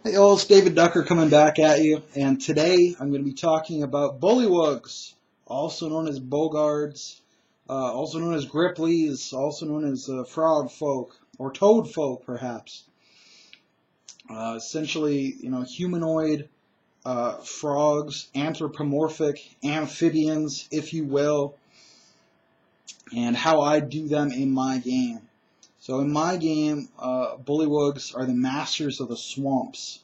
Hey, all, it's David Ducker coming back at you, and today I'm going to be talking about bullywugs, also known as bogards, also known as grippleys, also known as frogfolk or toadfolk, perhaps. Essentially, humanoid frogs, anthropomorphic amphibians, if you will, and how I do them in my game. So in my game, bullywugs are the masters of the swamps.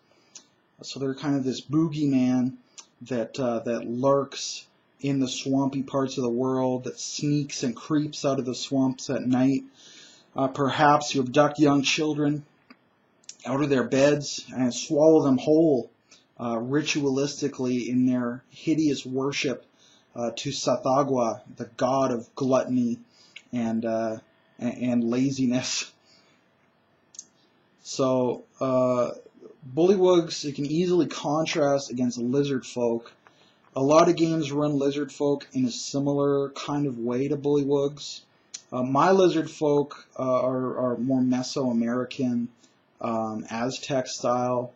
So they're kind of this boogeyman that lurks in the swampy parts of the world, that sneaks and creeps out of the swamps at night. Perhaps you abduct young children out of their beds and swallow them whole ritualistically in their hideous worship to Sathagwa, the god of gluttony and laziness. So bullywugs, it can easily contrast against lizard folk. A lot of games run lizard folk in a similar kind of way to bullywugs. My lizard folk are more Mesoamerican, Aztec style,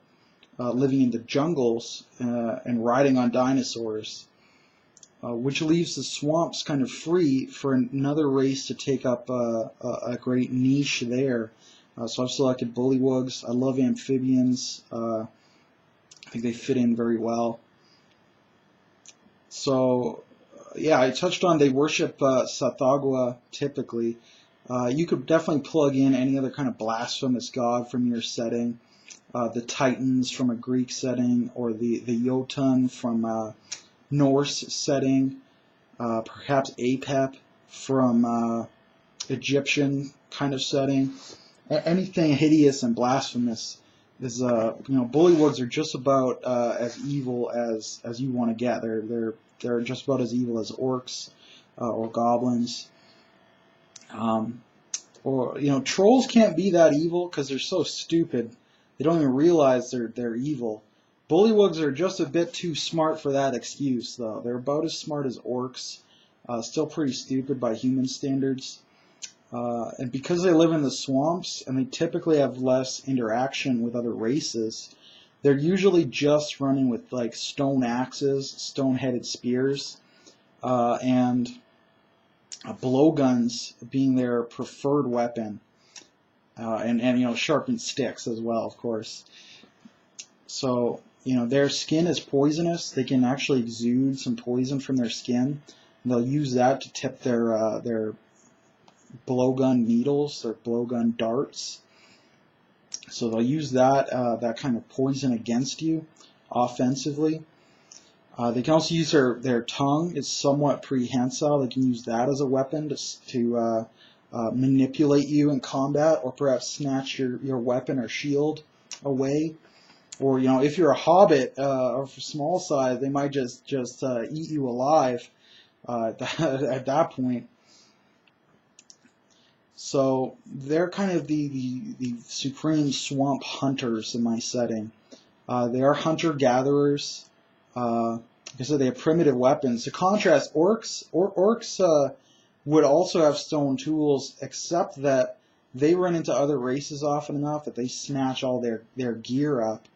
living in the jungles and riding on dinosaurs, which leaves the swamps kind of free for another race to take up a great niche there. So I've selected bullywugs. I love amphibians. I think they fit in very well. So, yeah, I touched on they worship Sathagwa typically. You could definitely plug in any other kind of blasphemous god from your setting. The Titans from a Greek setting, or the Jotun from a Norse setting. Perhaps Apep from Egyptian kind of setting. Anything hideous and blasphemous is, bullywugs are just about as evil as you want to get. They're just about as evil as orcs or goblins. Trolls can't be that evil because they're so stupid. They don't even realize they're evil. Bullywugs are just a bit too smart for that excuse, though. They're about as smart as orcs. Still pretty stupid by human standards. And because they live in the swamps and they typically have less interaction with other races, they're usually just running with like stone axes, stone-headed spears, and blowguns being their preferred weapon, and sharpened sticks as well, of course. So their skin is poisonous. They can actually exude some poison from their skin. And they'll use that to tip their blowgun needles, their blowgun darts. So they'll use that kind of poison against you offensively. They can also use their tongue. It's somewhat prehensile. They can use that as a weapon to manipulate you in combat, or perhaps snatch your weapon or shield away. Or if you're a hobbit or small size, they might just eat you alive at that point. So they're kind of the supreme swamp hunters in my setting. They are hunter-gatherers. Like I said, they have primitive weapons. To contrast, orcs would also have stone tools, except that they run into other races often enough that they snatch all their gear up.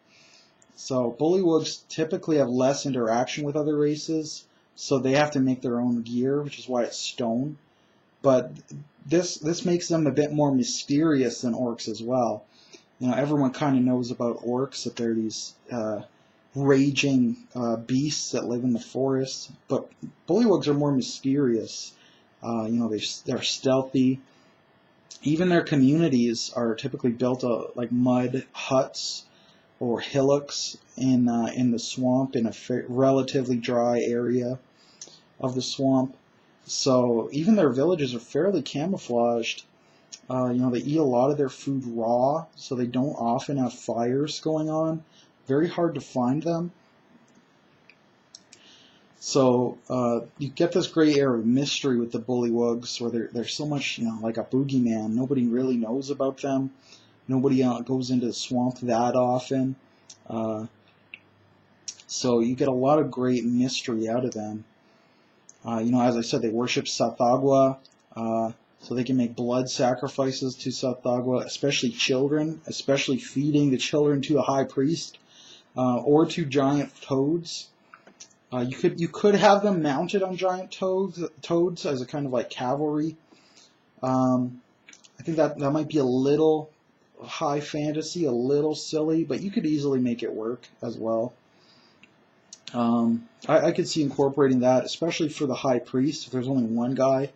So bullywugs typically have less interaction with other races, so they have to make their own gear, which is why it's stone. But this makes them a bit more mysterious than orcs as well. Everyone kind of knows about orcs, that they're these raging beasts that live in the forest. But bullywugs are more mysterious. They're stealthy. Even their communities are typically built like mud huts or hillocks in the swamp, in a relatively dry area of the swamp. So even their villages are fairly camouflaged. They eat a lot of their food raw, so they don't often have fires going on. Very hard to find them. So you get this gray air of mystery with the bullywugs, where they're so much like a boogeyman. Nobody really knows about them. Nobody goes into the swamp that often. So you get a lot of great mystery out of them. As I said, they worship Sathagwa. So they can make blood sacrifices to Sathagwa, especially children, especially feeding the children to a high priest, or to giant toads. You could have them mounted on giant toads as a kind of like cavalry. I think that might be a little high fantasy, a little silly, but you could easily make it work as well. I could see incorporating that, especially for the high priest, if there's only one guy,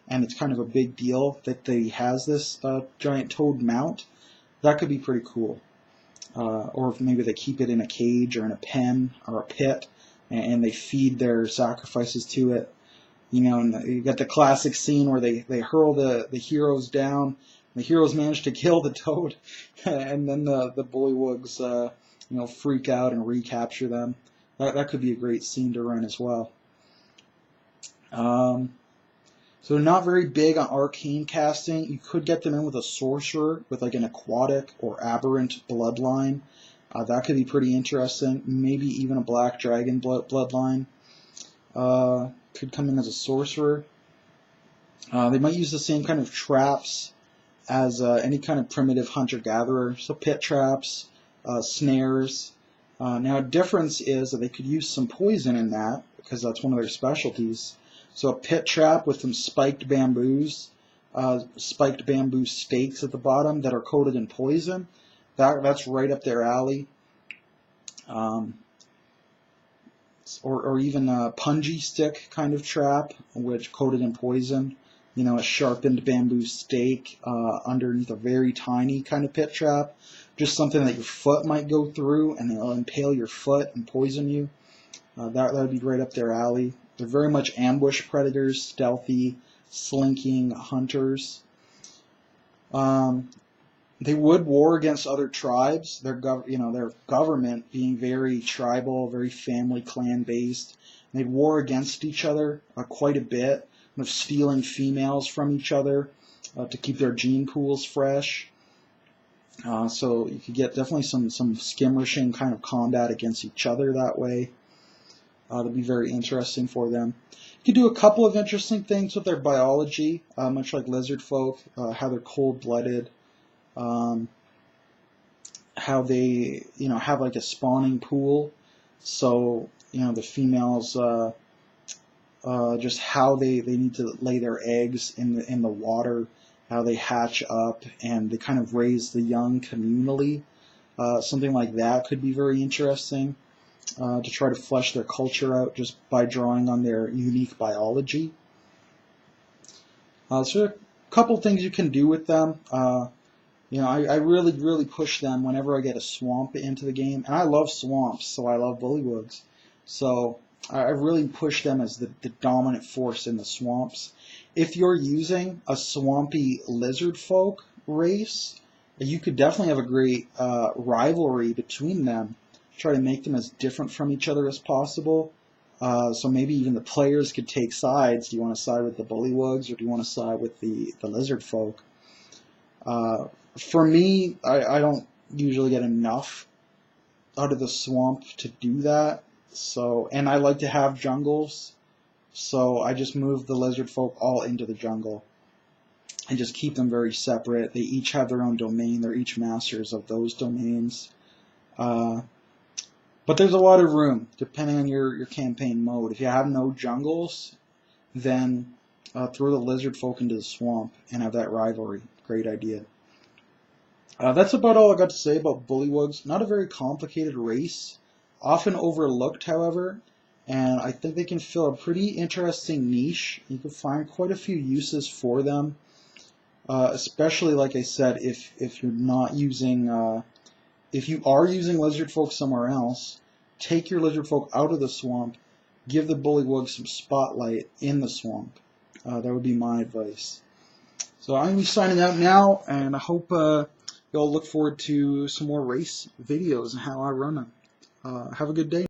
and it's kind of a big deal that he has this giant toad mount. That could be pretty cool. Or if maybe they keep it in a cage or in a pen or a pit, and they feed their sacrifices to it. You know, and you got the classic scene where they hurl the heroes down. The heroes manage to kill the toad, and then the Bullywugs freak out and recapture them. That could be a great scene to run as well. So they're not very big on arcane casting. You could get them in with a sorcerer with like an aquatic or aberrant bloodline. That could be pretty interesting. Maybe even a black dragon bloodline. Could come in as a sorcerer. They might use the same kind of traps as any kind of primitive hunter-gatherer. So pit traps, snares. Now a difference is that they could use some poison in that, because that's one of their specialties. So a pit trap with some spiked bamboo stakes at the bottom that are coated in poison. That's right up their alley. Or even a punji stick kind of trap, which coated in poison. You know, a sharpened bamboo stake underneath a very tiny kind of pit trap. Just something that your foot might go through, and it'll impale your foot and poison you. That would be right up their alley. They're very much ambush predators, stealthy, slinking hunters. They would war against other tribes. Their government being very tribal, very family clan based. They'd war against each other quite a bit, kind of stealing females from each other to keep their gene pools fresh. So you could get definitely some skirmishing kind of combat against each other that way. That'd be very interesting for them. You could do a couple of interesting things with their biology, much like lizard folk, how they're cold-blooded, how they have like a spawning pool. So the females just how they need to lay their eggs in the water, how they hatch up, and they kind of raise the young communally. Something like that could be very interesting. To try to flesh their culture out just by drawing on their unique biology. So there are a couple things you can do with them. I really push them whenever I get a swamp into the game. And I love swamps, so I love Bullywugs. So I really push them as the dominant force in the swamps. If you're using a swampy lizard folk race, you could definitely have a great rivalry between them. Try to make them as different from each other as possible. So maybe even the players could take sides. Do you want to side with the Bullywugs, or do you want to side with the lizard folk? For me, I don't usually get enough out of the swamp to do that. And I like to have jungles, so I just move the lizard folk all into the jungle and just keep them very separate. They each have their own domain. They're each masters of those domains. But there's a lot of room, depending on your campaign mode. If you have no jungles, then throw the lizard folk into the swamp and have that rivalry. Great idea. That's about all I got to say about Bullywugs. Not a very complicated race. Often overlooked, however. And I think they can fill a pretty interesting niche. You can find quite a few uses for them. Especially, like I said, if you're not using... If you are using lizard folk somewhere else, take your lizard folk out of the swamp, give the Bullywugs some spotlight in the swamp. That would be my advice. So I'm going to be signing out now, and I hope you'll look forward to some more race videos and how I run them. Have a good day.